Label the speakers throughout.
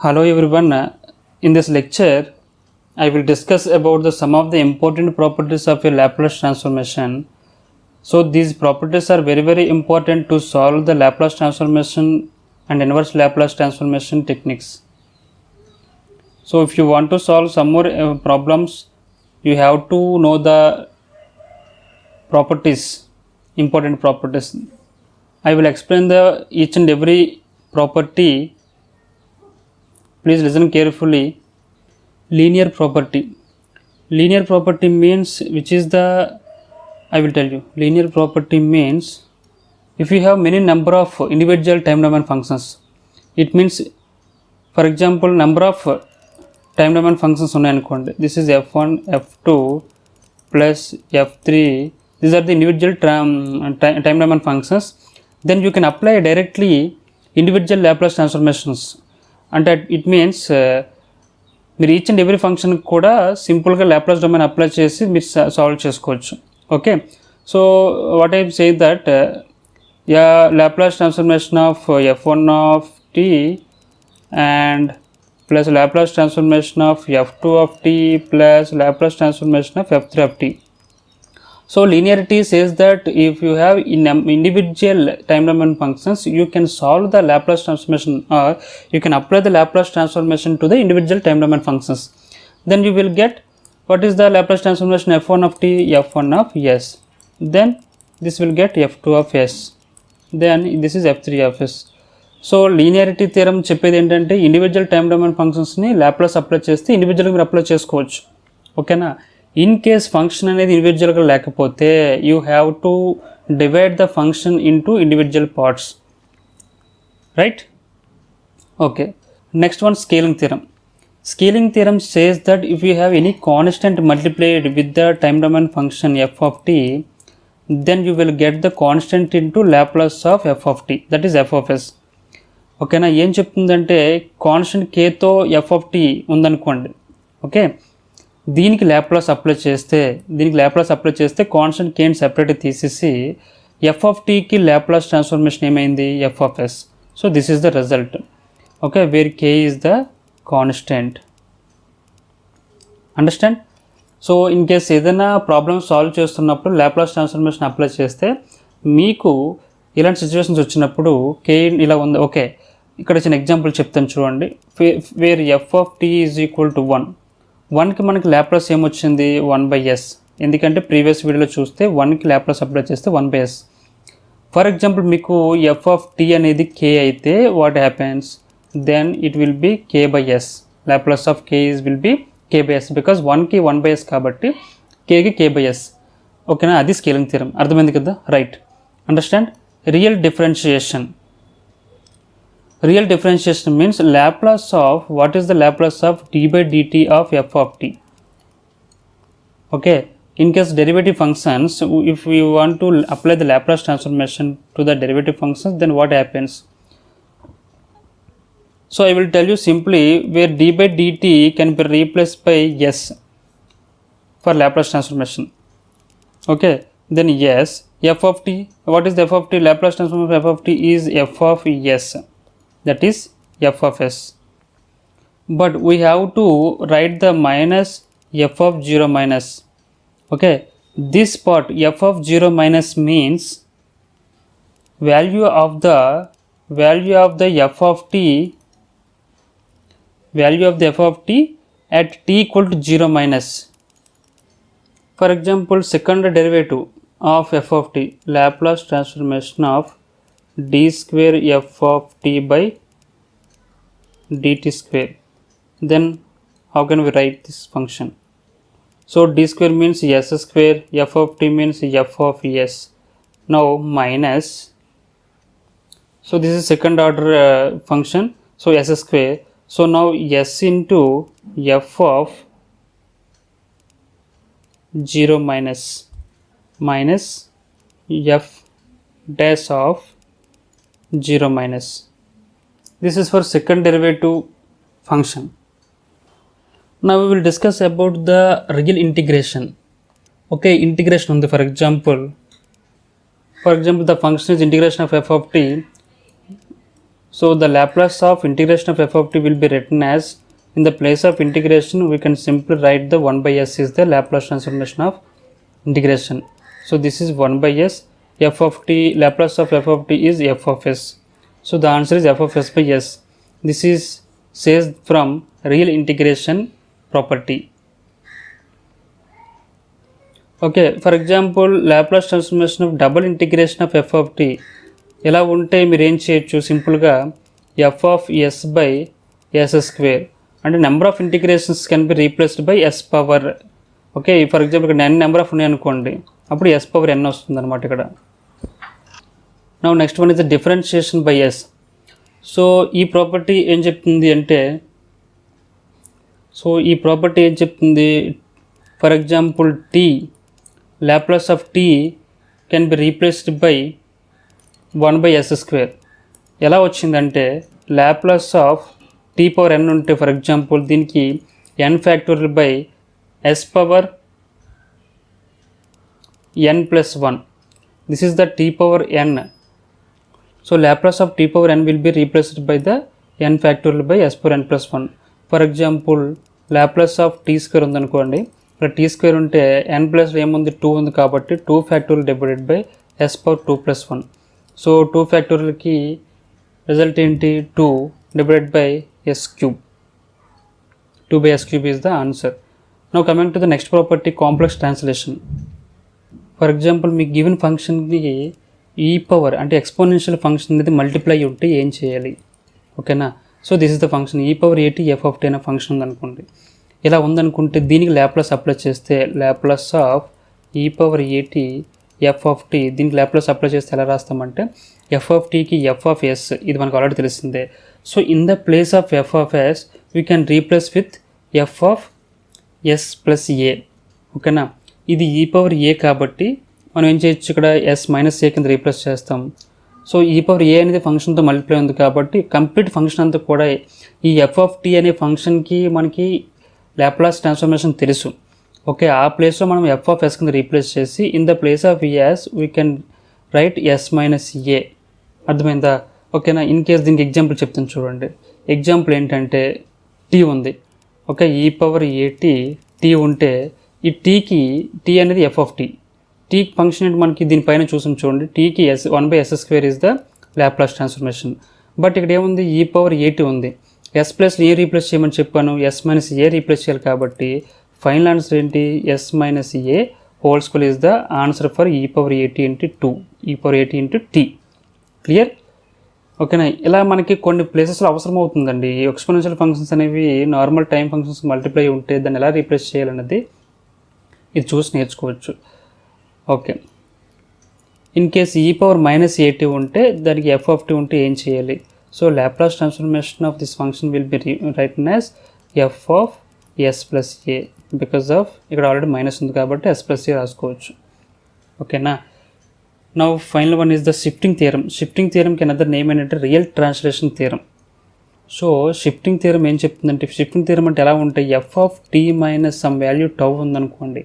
Speaker 1: Hello everyone. In this lecture, I will discuss about some of the important properties of a Laplace transformation. So these properties are very important to solve the Laplace transformation and inverse Laplace transformation techniques. So if you want to solve some more problems, you have to know the properties, important properties. I will explain the each and every property. Please listen carefully. Linear property. Linear property means I will tell you. Linear property means if you have many number of individual time domain functions, it means, for example, number of time domain functions ఉన్నాయనుకోండి. This is f1, f2 plus f3. These are the individual time domain functions. Then you can apply directly individual Laplace transformations. And it means మీరు each and every function కూడా సింపుల్గా Laplace domain apply చేసి మీరు solve చేసుకోవచ్చు. Okay, so what I say that Laplace transformation of f1 of t and plus Laplace transformation of f2 of t plus Laplace transformation of f3 of t. So linearity says that if you have individual time domain functions, you can solve the Laplace transformation, or you can apply the Laplace transformation to the individual time domain functions. Then you will get what is the Laplace transformation f1 of t, f1 of s. Then this will get f2 of s. Then this is f3 of s. So linearity theorem చెప్పేది ఏంటంటే individual time domain ఫంక్షన్స్ని Laplace apply చేస్తే ఇండివిజువల్గా మీరు apply చేసుకోవచ్చు. ఓకేనా? In case function అనేది ఇండివిజువల్గా లేకపోతే you have to divide the function into individual parts, right? Okay, next one scaling theorem. Scaling theorem says that if you have any constant multiplied with the time domain function f of t, then you will get the constant into Laplace of f of t, that is f of s. ఓకేనా? ఏం చెప్తుందంటే constant కేతో F of T ఉందనుకోండి. Okay, దీనికి Laplace apply చేస్తే constant కేని separate తీసేసి F of టీకి లాప్లాస్ ట్రాన్స్ఫర్మేషన్ ఏమైంది? F of S. So this is the result. Okay, where K is the constant. Understand? So in case ఏదైనా problem solve చేస్తున్నప్పుడు Laplace transformation apply చేస్తే మీకు ఇలాంటి సిచ్యువేషన్స్ వచ్చినప్పుడు కే ఇలా ఉంది. ఓకే, ఇక్కడ చిన్న ఎగ్జాంపుల్ చెప్తాను చూడండి. Where F of T is equal to 1కి మనకి లాప్లాస్ ఏమొచ్చింది? 1/s. ఎందుకంటే ప్రీవియస్ వీడియోలో చూస్తే 1కి లాప్లాస్ అప్లై చేస్తే 1/s. ఫర్ ఎగ్జాంపుల్ మీకు ఎఫ్ ఆఫ్ టీ అనేది k అయితే what happens? Then it will be k/s. Laplace of k will be k/s because 1కి 1/s కాబట్టి kకి k/s. ఓకేనా? అది స్కేలింగ్ థియరం. అర్థమైంది కదా? Right. Understand? Real differentiation. Real differentiation means Laplace of, what is the Laplace of d by dt of f of t? Okay, in case derivative functions, if we want to apply the Laplace transformation to the derivative functions, then what happens? So I will tell you simply, where d by dt can be replaced by s for Laplace transformation. Okay, then yes, f of t, what is the f of t? Laplace transformation of f of t is f of s, that is f of s. But we have to write the minus f of 0 minus. Okay, this part f of 0 minus means value of the f of t at t equal to 0 minus. For example, second derivative of f of t, Laplace transformation of d square f of t by dt square. Then how can we write this function? So d square means s square, f of t means f of s. Now minus, so this is second order function, so s square. So now s into f of 0 minus f dash of 0 minus. This is for second derivative function. Now we will discuss about the real integration. Okay, integration on the, for example the function is integration of f of t So the Laplace of integration of f of t will be written as, in the place of integration we can simply write the 1 by s is the Laplace transformation of integration. So this is 1 by s, f of t, Laplace of f of t is f of s. So the answer is f of s by s. This is says from real integration property. Okay, for example, Laplace transformation of double integration of f of t ఎలా ఉంటే మీరు ఏం చేయొచ్చు, సింపుల్గా F of S by S square అంటే number of integrations can be replaced by S power. Okay, for example ఇక్కడ n number of ఉన్నాయి అనుకోండి, అప్పుడు ఎస్ పవర్ n వస్తుంది అనమాట ఇక్కడ. Now next one is the differentiation by S. So ఈ property ఏం చెప్తుంది అంటే, for example T, Laplace of t can be replaced by 1 by s square. ఎలా వచ్చిందంటే Laplace of t power n ఉంటే ఫర్ ఎగ్జాంపుల్ దీనికి n factorial by s power n plus 1. This is the t power n. So Laplace of t power n will be replaced by the n factorial by s power n plus 1. For example Laplace of t square ఉందనుకోండి, ఇక్కడ t square ఉంటే n plus ఏముంది 2 ఉంది కాబట్టి 2 factorial divided by s power 2 plus 1. So 2 ఫ్యాక్టోరియల్కి result ఏంటి, 2 divided by S cube. 2 by s cube is the answer. Now coming to the next property, complex translation. For example, మీకు given ఫంక్షన్కి ఈ power అంటే exponential function అనేది multiply ఉంటే ఏం చేయాలి, ఓకేనా. So this is the function E power AT F of T అనే ఫంక్షన్ ఉందనుకోండి. ఇలా ఉందనుకుంటే దీనికి ల్యాప్లాస్ అప్లై చేస్తే Laplace of E power AT F of T, దీనికి Laplace అప్లై చేస్తే ఎలా రాస్తామంటే ఎఫ్ ఆఫ్ టీకి ఎఫ్ ఆఫ్ ఎస్, ఇది మనకు ఆల్రెడీ తెలిసిందే. So in the place of F of S we can replace with F of S plus A, ఓకేనా. ఇది ఈ పవర్ ఏ కాబట్టి మనం ఏం చేయొచ్చు, ఇక్కడ ఎస్ మైనస్ ఏ కింద రీప్లేస్ చేస్తాం. సో ఈ పవర్ ఏ అనేది ఫంక్షన్తో మల్టిప్లై ఉంది కాబట్టి కంప్లీట్ ఫంక్షన్ అంతా కూడా ఈ ఎఫ్ ఆఫ్ టీ అనే ఫంక్షన్కి మనకి Laplace ట్రాన్స్ఫర్మేషన్ తెలుసు. ఓకే, ఆ ప్లేస్లో మనం ఎఫ్ ఆఫ్ ఎస్ కింద రీప్లేస్ చేసి in the place of S we can write S minus A. అర్థమైందా, ఓకేనా. ఇన్ కేస్ దీనికి ఎగ్జాంపుల్ చెప్తాను చూడండి. ఎగ్జాంపుల్ ఏంటంటే టీ ఉంది, ఓకే, ఈ పవర్ ఏటీ టీ ఉంటే ఈ టీ అనేది ఎఫ్ ఆఫ్ టీ ఫంక్షన్ ఏంటి మనకి దీనిపైన చూసాం చూడండి, టీకి S 1 by s square is the Laplace transformation. But ఇక్కడ ఏముంది, ఈ పవర్ ఏటీ ఉంది, ఎస్ ప్లస్ ఏ రీప్లేస్ చేయమని చెప్పాను, ఎస్ మైనస్ ఏ రీప్లేస్ చేయాలి కాబట్టి ఫైనల్ ఆన్సర్ ఏంటి, S minus A whole square is the answer for E power AT into 2, E power AT into tea. Clear, ఓకేనా. ఇలా మనకి కొన్ని ప్లేసెస్లో అవసరం అవుతుందండి. ఎక్స్పోనెన్షియల్ ఫంక్షన్స్ అనేవి నార్మల్ టైం ఫంక్షన్స్ మల్టిప్లై ఉంటే దాన్ని ఎలా రీప్లేస్ చేయాలన్నది ఇది చూసి నేర్చుకోవచ్చు. ఓకే, ఇన్ కేస్ ఈ పవర్ మైనస్ ఏటీ ఉంటే దానికి ఎఫ్ ఆఫ్ టీ ఉంటే ఏం చేయాలి. So Laplace transformation of this function will be written as f of s plus a, because of ఇక్కడ ఆల్రెడీ మైనస్ ఉంది కాబట్టి s plus a రాసుకోవచ్చు, ఓకేనా. Now final one is the shifting theorem. Shifting థియరంకి another name ఏంటంటే real translation theorem. So shifting theorem ఏం చెప్తుందంటే, shifting theorem అంటే ఎలా ఉంటాయి, F of T minus some value tau ఉందనుకోండి,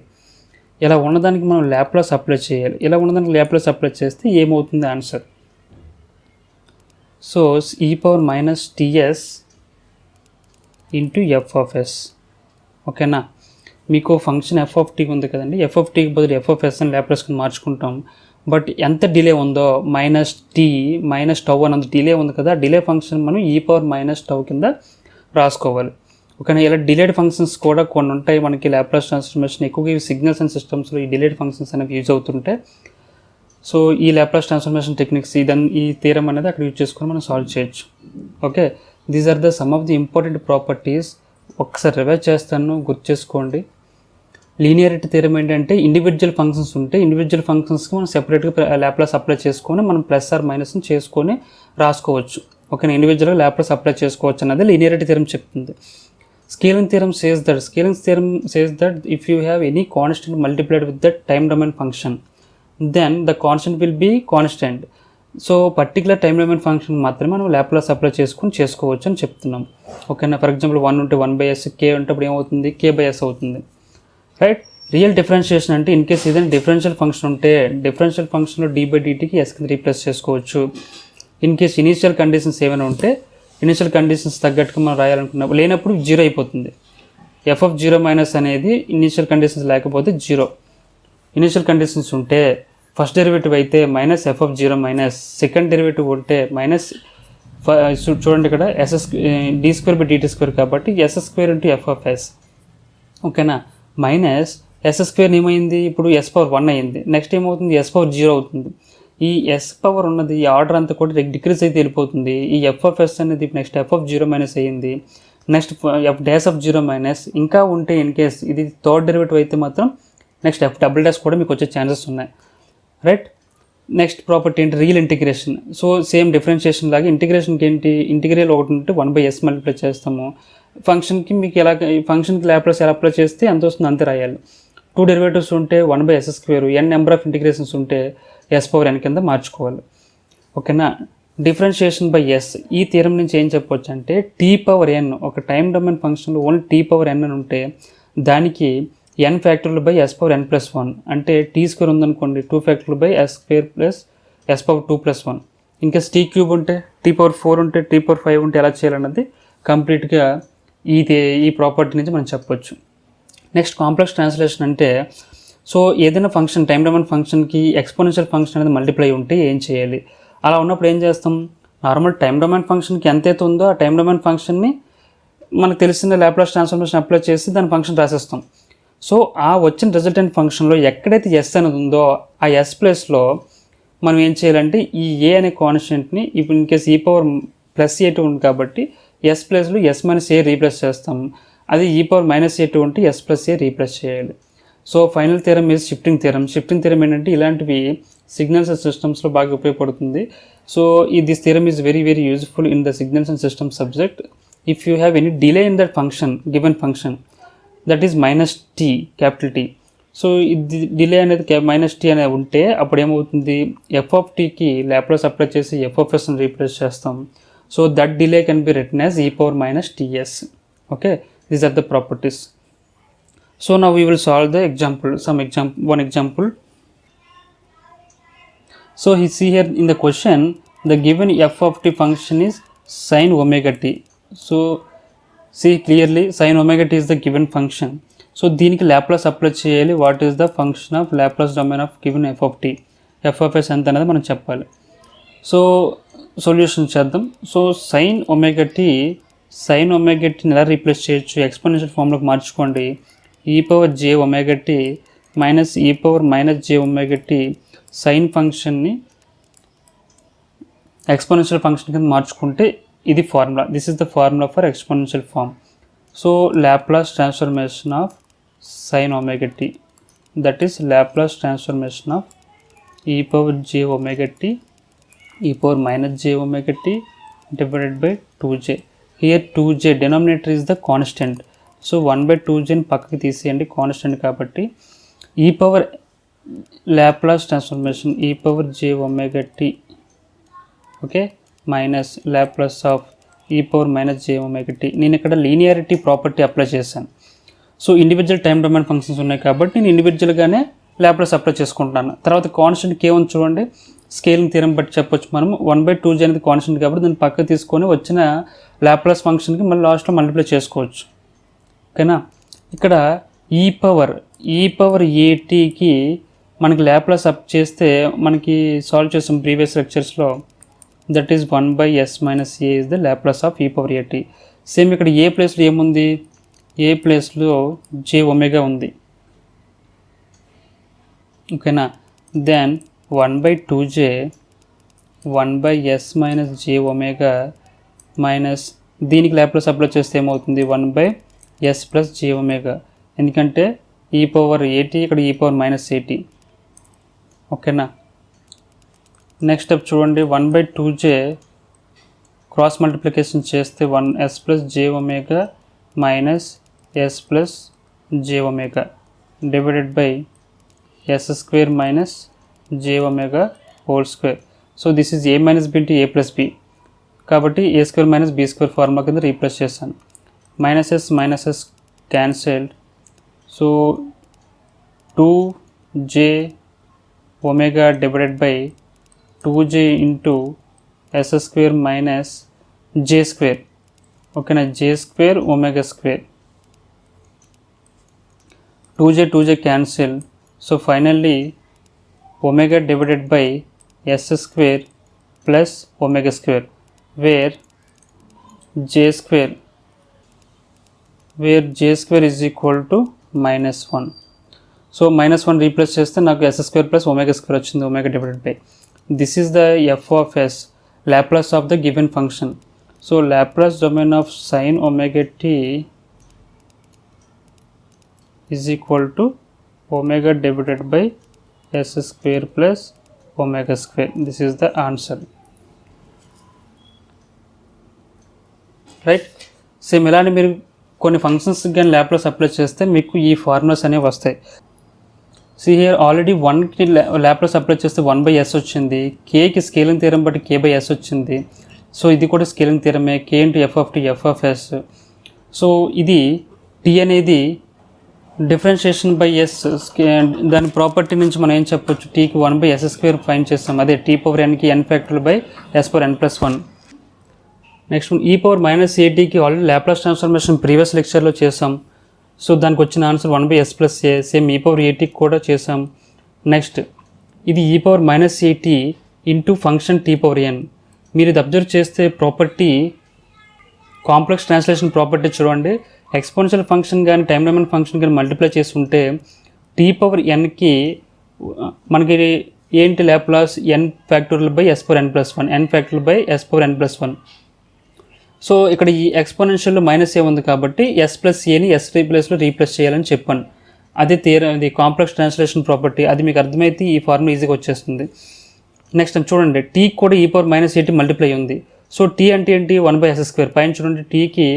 Speaker 1: ఇలా ఉన్నదానికి మనం Laplace అప్లై చేయాలి. ఇలా ఉన్నదానికి Laplace అప్లై చేస్తే ఏమవుతుంది answer. So E power minus TS into F of S, ఓకేనా. మీకు ఫంక్షన్ ఎఫ్ ఆఫ్ టీ ఉంది కదండి, ఎఫ్ ఆఫ్ టీకి బదులు ఎఫ్ ఆఫ్ ఎస్ అని Laplace కింద మార్చుకుంటాం. బట్ ఎంత డిలే ఉందో మైనస్ టీ మైనస్ టౌ అన్నంత డిలే ఉంది కదా, డిలే ఫంక్షన్ మనం ఈ పవర్ మైనస్ టౌ కింద రాసుకోవాలి, ఓకేనా. ఇలా డిలేడ్ ఫంక్షన్స్ కూడా కొన్ని ఉంటాయి మనకి Laplace ట్రాన్స్ఫర్మేషన్ ఎక్కువగా ఈ సిగ్నల్స్ అండ్ సిస్టమ్స్లో ఈ డిలేడ్ ఫంక్షన్స్ అనేవి యూజ్ అవుతుంటే, సో ఈ Laplace ట్రాన్స్ఫర్మేషన్ టెక్నిక్స్ ఈ థియరం అనేది అక్కడ యూజ్ చేసుకొని మనం సాల్వ్ చేయొచ్చు. Okay, these are the some of the important properties. ఒకసారి రివైజ్ చేస్తాను, గుర్తు చేసుకోండి. లీనియారిటీ థియరం ఏంటంటే ఇండివిజువల్ ఫంక్షన్స్ ఉంటే ఇండివిజువల్ ఫంక్షన్స్కి మనం సెపరేట్గా Laplace అప్లై చేసుకొని మనం ప్లస్ ఆర్ మైనస్ని చేసుకొని రాసుకోవచ్చు, ఓకేనా. ఇండివిజువల్గా Laplace అప్లై చేసుకోవచ్చు అన్నది లీనియారిటీ థియరం చెప్తుంది. Scaling theorem says that if you have any constant multiplied with the time domain function, then the constant will be constant. So particular time domain function మాత్రమే మనం Laplace apply చేసుకోవచ్చు అని చెప్తున్నాం, ఓకేనా. For example 1 ఉంటే 1 by s, k ఉంటే అప్పుడు ఏమవుతుంది, k by s అవుతుంది, రైట్. రియల్ డిఫరెన్షియేషన్ అంటే ఇన్ కేస్ ఏదైనా డిఫరెన్షియల్ ఫంక్షన్ ఉంటే డిఫరెన్షియల్ ఫంక్షన్లో d by dtకి s కింద రీప్లేస్ చేసుకోవచ్చు. ఇన్ కేస్ ఇనీషియల్ కండిషన్స్ ఏమైనా ఉంటే ఇనీషియల్ కండిషన్స్ తగ్గట్టుగా మనం రాయాలనుకున్నప్పుడు లేనప్పుడు జీరో అయిపోతుంది. ఎఫ్ ఆఫ్ జీరో మైనస్ అనేది ఇనీషియల్ కండిషన్స్ లేకపోతే జీరో. ఇనీషియల్ కండిషన్స్ ఉంటే ఫస్ట్ డెరివేటివ్ అయితే minus F of zero minus, second derivative ఉంటే మైనస్ చూడండి ఇక్కడ SS D square by DT square కాబట్టి S square into F of S. ఓకేనా, minus S square ఏమైంది ఇప్పుడు ఎస్ పవర్ 1 అయింది. నెక్స్ట్ ఏమవుతుంది ఎస్ పవర్ 0 అవుతుంది. ఈ ఎస్ పవర్ ఉన్నది ఈ ఆర్డర్ అంతా కూడా డిక్రీజ్ అయితే వెళ్ళిపోతుంది. ఈ ఎఫ్ ఆఫ్ ఎస్ అనేది next F of zero minus అయ్యింది. Next F dash of zero minus, ఇంకా ఉంటే ఇన్ కేస్ ఇది థర్డ్ డెరివేటివ్ అయితే మాత్రం నెక్స్ట్ ఎఫ్ డబుల్ డాష్ కూడా మీకు వచ్చే ఛాన్సెస్ ఉన్నాయి. రైట్, నెక్స్ట్ ప్రాపర్టీ ఏంటి real integration. So same differentiation లాగా ఇంటిగ్రేషన్కి ఏంటి ఇంటిగ్రేల్ ఒకటి ఉంటే 1/s మల్టిప్లై చేస్తాము. ఫంక్షన్కి మీకు ఎలా ఫంక్షన్కి లాప్లాస్ ఎలా అప్లై చేస్తే ఎంత వస్తుంది అంతే రాయాలి. 2 డెరివేటివ్స్ ఉంటే 1/s², n number of integrations ఉంటే s పవర్ n కింద మార్చుకోవాలి. ఓకేనా, డిఫరెన్షియేషన్ బై ఎస్ ఈ థియరం నుంచి ఏం చెప్పవచ్చు అంటే టీ పవర్ n ఒక టైం డొమైన్ ఫంక్షన్లో ఓన్లీ టీ పవర్ n అని ఉంటే దానికి n ఫ్యాక్టర్లు బై s పవర్ n+1 అంటే టీ స్క్వేర్ ఉందనుకోండి 2 ఫ్యాక్టర్లు by s square plus s power 2+1. ఇంకా టీ క్యూబ్ ఉంటే టీ పవర్ 4 ఉంటే టీ పవర్ 5 ఉంటే ఎలా చేయాలన్నది కంప్లీట్గా ఈ ప్రాపర్టీ నుంచి మనం చెప్పొచ్చు. నెక్స్ట్ కాంప్లెక్స్ ట్రాన్స్లేషన్ అంటే సో ఏదైనా ఫంక్షన్ టైం డొమైన్ ఫంక్షన్కి ఎక్స్పోనెన్షియల్ ఫంక్షన్ అనేది మల్టిప్లై ఉంటే ఏం చేయాలి, అలా ఉన్నప్పుడు ఏం చేస్తాం నార్మల్ టైం డొమైన్ ఫంక్షన్కి ఎంతైతే ఉందో ఆ టైం డొమైన్ ఫంక్షన్ని మనకు తెలిసిన లాప్లాస్ ట్రాన్స్ఫర్మేషన్ అప్లై చేసి దాని ఫంక్షన్ రాసేస్తాం. సో ఆ వచ్చిన రిజల్టెంట్ ఫంక్షన్లో ఎక్కడైతే ఎస్ అనేది ఉందో ఆ ఎస్ ప్లేస్లో మనం ఏం చేయాలంటే ఈ ఏ అనే కాన్స్టెంట్ని ఇప్పుడు ఇన్ కేస్ ఈ పవర్ +a2 ఉంది కాబట్టి ఎస్ ప్లేస్లో ఎస్ మైనస్ ఏ రీప్లేస్ చేస్తాం. అది ఈ పవర్ -a2 ఉంటే ఎస్ ప్లస్ ఏ రీప్లేస్ చేయాలి. So final theorem is shifting theorem. Shifting theorem ఏంటంటే ఇలాంటివి సిగ్నల్స్ అండ్ సిస్టమ్స్లో బాగా ఉపయోగపడుతుంది. So this theorem is very very useful in the signals and system subject. If you have any delay in that function given function that is -t capital T. So ఇది delay అనేది -t అనేది ఉంటే అప్పుడు ఏమవుతుంది F of టీకి Laplace apply చేసి F of ఎస్ని replace చేస్తాం. So that delay can be written as e power -ts. Okay, these are the properties. So now we will solve the example, one example. So you see here in the question the given f of t function is sin omega t. So see clearly sin omega t is the given function. So దీనికి Laplace apply చేయాలి. What is the function of Laplace domain of given F of T, F of S ఎంత అనేది మనం చెప్పాలి. So solution చేద్దాం. So sine omega టీని ఎలా replace చేయొచ్చు ఎక్స్పోనెన్షియల్ ఫామ్లోకి మార్చుకోండి. e power j omega T minus e power -j omega T sine ఫంక్షన్ని ఎక్స్పోనెన్షియల్ ఫంక్షన్ కింద మార్చుకుంటే ఇది formula. This is the formula for exponential form. So Laplace transformation of sign omega T that is Laplace transformation of e power j omega T e power -j omega t divided by 2j. Here 2j denominator is the constant. So 1/2j ని పక్కకి తీసేయండి constant కాబట్టి e power Laplace transformation e power j omega t okay minus Laplace of e power -j omega t. నేను ఇక్కడ linearity property apply చేశాను. So individual time domain functions ఉన్నాయి కాబట్టి నేను ఇండివిజువల్గానే లాప్లాస్ అప్లై చేసుకుంటున్నాను. తర్వాత కాన్స్టెంట్ కే ఉంది చూడండి, స్కేలింగ్ థియరం బట్టి చెప్పొచ్చు మనం 1/2j అనేది కాన్స్టెంట్ కాబట్టి దాన్ని పక్కకు తీసుకొని వచ్చిన లాప్లాస్ ఫంక్షన్కి మళ్ళీ లాస్ట్లో మల్టిప్లై చేసుకోవచ్చు. ఓకేనా, ఇక్కడ ఈ పవర్ ఏటీకి మనకి లాప్లాస్ అప్ చేస్తే మనకి సాల్వ్ చేసాం ప్రీవియస్ లెక్చర్స్లో that is 1/s - a is the Laplace of e power AT. Same ఇక్కడ ఏ ప్లేస్లో ఏముంది, ఏ ప్లేస్లో j ఒమేగా ఉంది. ఓకేనా, then 1/2j 1/s - j omega minus దీనికి లాప్లాస్ అప్లై చేస్తే ఏమవుతుంది 1/s + j ఒమేగా, ఎందుకంటే e పవర్ ఏటీ ఇక్కడ e పవర్ -at. ఓకేనా, నెక్స్ట్ స్టెప్ చూడండి 1/2j క్రాస్ మల్టిప్లికేషన్ చేస్తే 1s + j omega minus s + j omega divided by s² - j omega whole square. So this is a minus b into a plus b కాబట్టి a² - b² formula కింద replace చేశాను. -s cancelled. So 2j omega divided by 2j into S square minus J square. ఓకేనా, J square omega square. 2j cancel. So finally omega divided by s square plus omega square, where j square is equal to -1. So -1 replace చేస్తే నాకు s square plus omega square వచ్చింది, omega divided by. This is the f of s, Laplace of the given function. So Laplace domain of sin omega t is equal to omega divided by s square plus omega square. This is the answer, right? Same ఇలానే మీరు కొన్ని functions కానీ Laplace apply చేస్తే మీకు ఈ formulas అనేవి వస్తాయి. See here already 1కి లాప్లాస్ అప్లై చేస్తే 1/s వచ్చింది, కేకి స్కేలింగ్ థియరం బట్టి k/s వచ్చింది. సో ఇది కూడా స్కేలింగ్ థియరమే, k into F of T F of S. So ఇది టీ అనేది డిఫరెన్షియేషన్ బై ఎస్, దాని ప్రాపర్టీ నుంచి మనం ఏం చెప్పొచ్చు, టీకి 1/s స్క్వేర్ ఫైండ్ చేస్తాం. అదే టీ పవర్ ఎన్కి n factored by s power n+1. Next e power minus ఏటీకి ఆల్రెడీ లాప్లాస్ ట్రాన్స్ఫర్మేషన్ ప్రీవియస్ లెక్చర్లో చేసాం. సో దానికి వచ్చిన answer 1/s + a. Same e power ఏటీకి కూడా చేసాం. నెక్స్ట్ ఇది e power minus AT into function T power n. మీరు ఇది అబ్జర్వ్ చేస్తే ప్రాపర్టీ కాంప్లెక్స్ ట్రాన్స్లేషన్ ప్రాపర్టీ చూడండి. ఎక్స్పోనెన్షియల్ ఫంక్షన్ కానీ టైం డొమైన్ ఫంక్షన్ కానీ మల్టిప్లై చేసి ఉంటే టీ పవర్ ఎన్కి మనకి ఏంటి Laplace n factorial by s power n+1, n factorial by s power n+1. So ఇక్కడ ఈ ఎక్స్పోనెన్షియల్లో -a ఉంది కాబట్టి s + aని s ప్లేస్లో రీప్లేస్ చేయాలని చెప్పాను. అది ఇది కాంప్లెక్స్ ట్రాన్స్లేషన్ ప్రాపర్టీ. అది మీకు అర్థమైతే ఈ ఫార్ములా ఈజీగా వచ్చేస్తుంది. నెక్స్ట్ చూడండి, టీకి కూడా e పవర్ మైనస్ ఏటీ మల్టిప్లై ఉంది. సో టీ అంటే ఏంటి, 1/s స్క్వేర్. పైన చూడండి, టీకి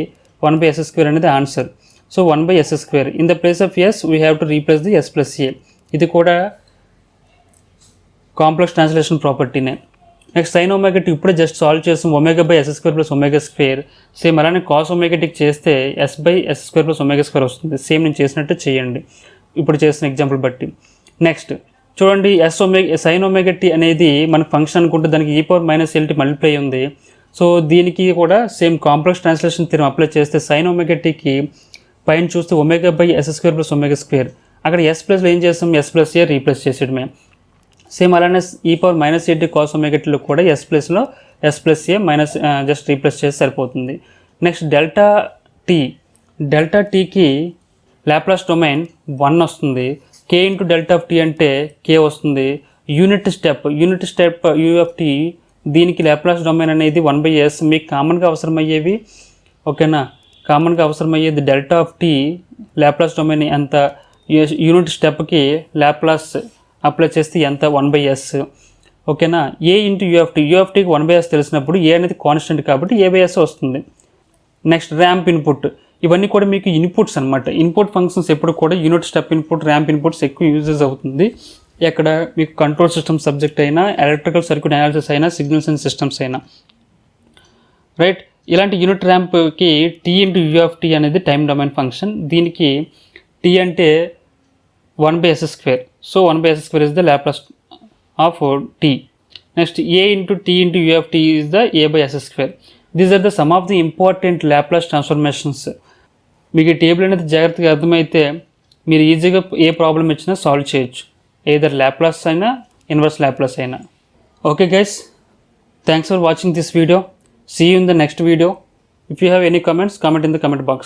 Speaker 1: 1/s స్క్వేర్ అనేది answer. So 1/s square in the place of S we have to replace the s + a. ఇది కూడా కాంప్లెక్స్ ట్రాన్స్లేషన్ ప్రాపర్టీనే. నెక్స్ట్ సైన్ ఒమేగా టీ ఇప్పుడే జస్ట్ సాల్వ్ చేస్తాం, ω/s² + ఒమేగా స్క్వేర్. సేమ్ అలానే కాస్ ఒమేగా టీకి చేస్తే s/s² + omega square వస్తుంది. Same నేను చేసినట్టు చేయండి ఇప్పుడు చేసిన ఎగ్జాంపుల్ బట్టి. నెక్స్ట్ చూడండి, సైన్ ఒమేగా టీ అనేది మన ఫంక్షన్ అనుకుంటే దానికి e power minus LT multiply ఉంది. సో దీనికి కూడా same complex translation theorem apply చేస్తే సైన్ ఒమేగా టీకి పైన చూస్తే ω/s² + ఒమేగా స్క్వేర్. అక్కడ s ప్లస్లో ఏం చేస్తాం, s + a రీప్లేస్ చేసేయడమే. సేమ్ అలానే e power minus AT cos omega టీలో కూడా s ప్లస్లో s + a minus just replace చేసి సరిపోతుంది. నెక్స్ట్ డెల్టా టీకి లాప్లాస్ డొమైన్ 1 వస్తుంది. k into delta of T అంటే k వస్తుంది. Unit step u of T, దీనికి లాప్లాస్ డొమైన్ అనేది 1/s. మీకు కామన్గా అవసరమయ్యేవి, ఓకేనా, కామన్గా అవసరమయ్యేది delta of T Laplace domain ఎంత, యూనిట్ స్టెప్కి లాప్లాస్ అప్లై చేస్తే ఎంత, 1/s. ఓకేనా. a ఇంటూ u ఆఫ్ టీకి 1/s తెలిసినప్పుడు a అనేది కాన్స్టెంట్ కాబట్టి a/s వస్తుంది. నెక్స్ట్ ర్యాంప్ ఇన్పుట్, ఇవన్నీ కూడా మీకు ఇన్పుట్స్ అనమాట. ఇన్పుట్ ఫంక్షన్స్ ఎప్పుడు కూడా unit step input, ramp inputs ఎక్కువ యూజెస్ అవుతుంది. ఎక్కడ మీకు కంట్రోల్ సిస్టమ్ సబ్జెక్ట్ అయినా, ఎలక్ట్రికల్ సర్క్యూట్ అనాలిసిస్ అయినా, సిగ్నల్స్ అండ్ సిస్టమ్స్ అయినా, రైట్. ఇలాంటి యూనిట్ ర్యాంప్కి T into u of T అనేది టైం డొమైన్ ఫంక్షన్. దీనికి టీ అంటే 1/s square. So 1/s square is the Laplace of T. Next a into T into u of T is the a/s square. These are the some of the important Laplace transformations. మీకు ఈ table అనేది జాగ్రత్తగా అర్థమైతే మీరు ఈజీగా ఏ problem ఇచ్చినా solve చేయొచ్చు, either Laplace అయినా inverse Laplace అయినా. Okay guys, thanks for watching this video. See you in the next video. If you have any comments, comment in the comment box.